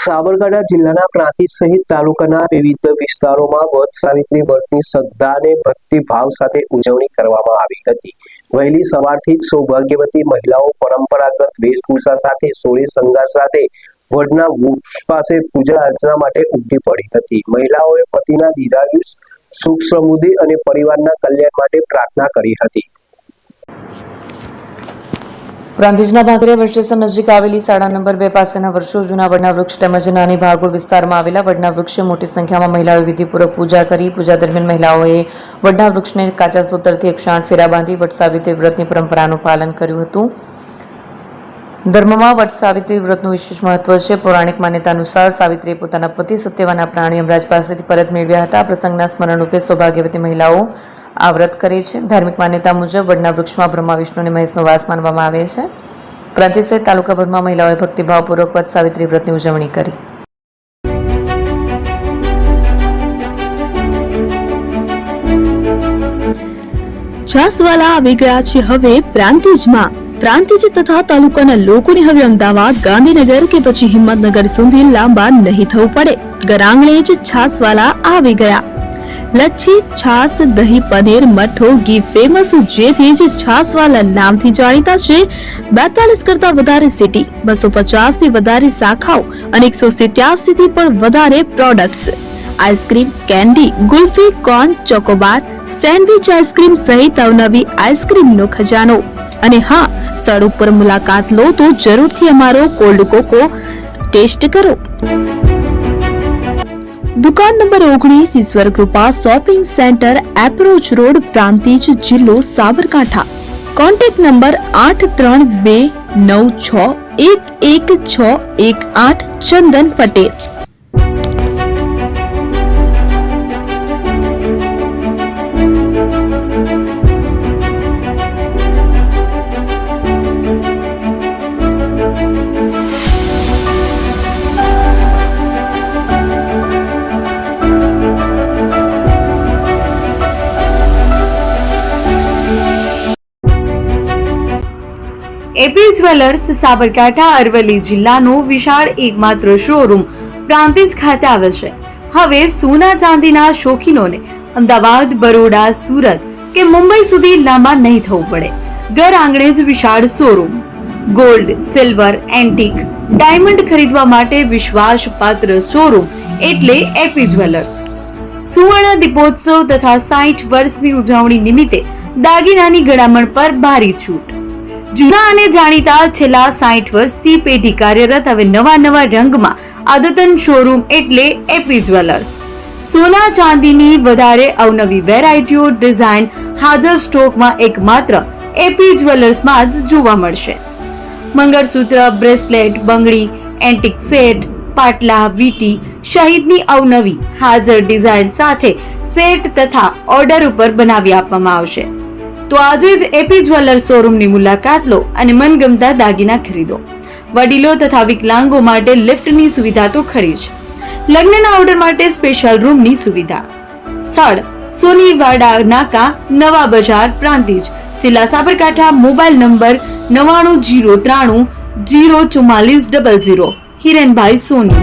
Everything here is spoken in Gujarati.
સાબરકાંઠા જિલ્લાના પ્રાંતિજ સહિત તાલુકાના વિવિધ વિસ્તારોમાં વટ સાવિત્રી વ્રતની શ્રદ્ધા અને ભક્તિભાવ સાથે ઉજવણી કરવામાં આવી હતી। વહેલી સવારથી જ સૌભાગ્યવતી મહિલાઓ પરંપરાગત વેશભૂષા સાથે સોળે શણગાર સાથે વડના વૃક્ષ પાસે પૂજા અર્ચના માટે ઉમટી પડી હતી। મહિલાઓએ પતિના દીર્ઘાયુષ્ય, સુખ સમૃદ્ધિ અને પરિવારના કલ્યાણ માટે પ્રાર્થના કરી હતી। પ્રાંતિજના ભાગરિયા બસ સ્ટેશન નજીક આવેલી શાળા નંબર 2 પાસેના વર્ષો જૂના વડના વૃક્ષ તેમજ નાની ભાગોળ વિસ્તારમાં આવેલા વડના વૃક્ષે મોટી સંખ્યામાં મહિલાઓએ વિધિપૂર્વક પૂજા કરી। પૂજા દરમિયાન મહિલાઓએ વડના વૃક્ષને કાચા સૂતરથી 108 ફેરા બાંધી વટ સાવિત્રી વ્રતની પરંપરાનું પાલન કર્યું હતું। ધર્મમાં વટ સાવિત્રી વ્રતનું વિશેષ મહત્વ છે। પૌરાણિક માન્યતા અનુસાર સાવિત્રીએ પોતાના પતિ સત્યવાના પ્રાણી યમરાજ પાસેથી પરત મેળવ્યા હતા। આ પ્રસંગના સ્મરણ રૂપે સૌભાગ્યવતી મહિલાઓ આ વ્રત કરે છે। ધાર્મિક માન્યતા મુજબ વડના વૃક્ષમાં બ્રહ્મા, વિષ્ણુ અને મહેશનો વાસ માનવામાં આવે છે। પ્રાંતિજ સહિત તાલુકાભરમાં મહિલાઓએ ભક્તિભાવપૂર્વક વટ સાવિત્રી વ્રતની ઉજવણી કરી। છાસવાલા આવી ગયા છે હવે પ્રાંતિજમાં। પ્રાંતિજ તથા તાલુકાના લોકોને હવે અમદાવાદ, ગાંધીનગર કે પછી હિંમતનગર સુધી લાંબા નહીં થવું પડે। ઘર આંગણે જ છાસવાલા આવી ગયા। લચ્છી, છાસ, દહીં, પનીર, મઠો, ઘી ફેમસ, જેથી જ છાસવાલા નામથી જાણીતા છે। 42 કરતા વધારે સિટી, 250 થી વધારે શાખાઓ અને 187 થી પણ વધારે products. Ice cream, candy, kulfi, corn, Chocobar, sandwich ice cream સહિત અવનવી આઈસ્ક્રીમનો ખજાનો। અને હા, સ્થળ ઉપર મુલાકાત લો તો જરૂરથી અમારો કોલ્ડ કોકો ટેસ્ટ કરો। દુકાન number 19, Ishwar Krupa shopping centre, approach road, Prantij, જિલ્લો Sabarkantha. Contact number 8326111618 Chandan Patel. AP jewellers Sabarkantha Aravalli જિલ્લાનો વિશાળ એકમાત્ર શોરૂમ પ્રાંતિજ ખાતે આવેલ છે। હવે સોના ચાંદીના શોખીનોને અમદાવાદ, બરોડા, સુરત કે મુંબઈ સુધી લાંબા નહીં થવું પડે। ઘર આંગણે જ વિશાળ showroom. Gold, silver, antique, diamond ખરીદવા માટે વિશ્વાસપાત્ર શોરૂમ એટલે એપી જ્વેલર્સ। સુવર્ણ દીપોત્સવ તથા 60 વર્ષની ઉજવણી નિમિત્તે દાગીનાની ગળામણ પર ભારી છૂટ। જૂના અને જાણીતા છેલ્લા 60 વર્ષથી પેઢી કાર્યરત હવે નવા રંગમાં અદ્યતન શોરૂમ એટલે એપી જ્વેલર્સ। સોના ચાંદીની વધારે અવનવી વેરાયટીઓ, ડિઝાઇન હાજર સ્ટોકમાં એકમાત્ર એપી જ્વેલર્સમાં જ જોવા મળશે। મંગળસૂત્ર, બ્રેસલેટ, બંગડી, એન્ટિક સેટ, પાટલા, વીટી સહિતની અવનવી હાજર ડિઝાઇન સાથે સેટ તથા ઓર્ડર ઉપર બનાવી આપવામાં આવશે। તો આજે જ એપી જ્વેલર્સ શોરૂમની મુલાકાત લો અને મનગમતા દાગીના ખરીદો। વડીલો તથા વિકલાંગો માટે લિફ્ટની સુવિધા તો ખરી જ, લગ્નના ઓર્ડર માટે સ્પેશિયલ રૂમની સુવિધા। સ્થળ સોનીવાડા નાકા, નવા બજાર, પ્રાંતિજ, જિલ્લા સાબરકાંઠા। Mobile number 9903304400। હિરેનભાઈ સોની।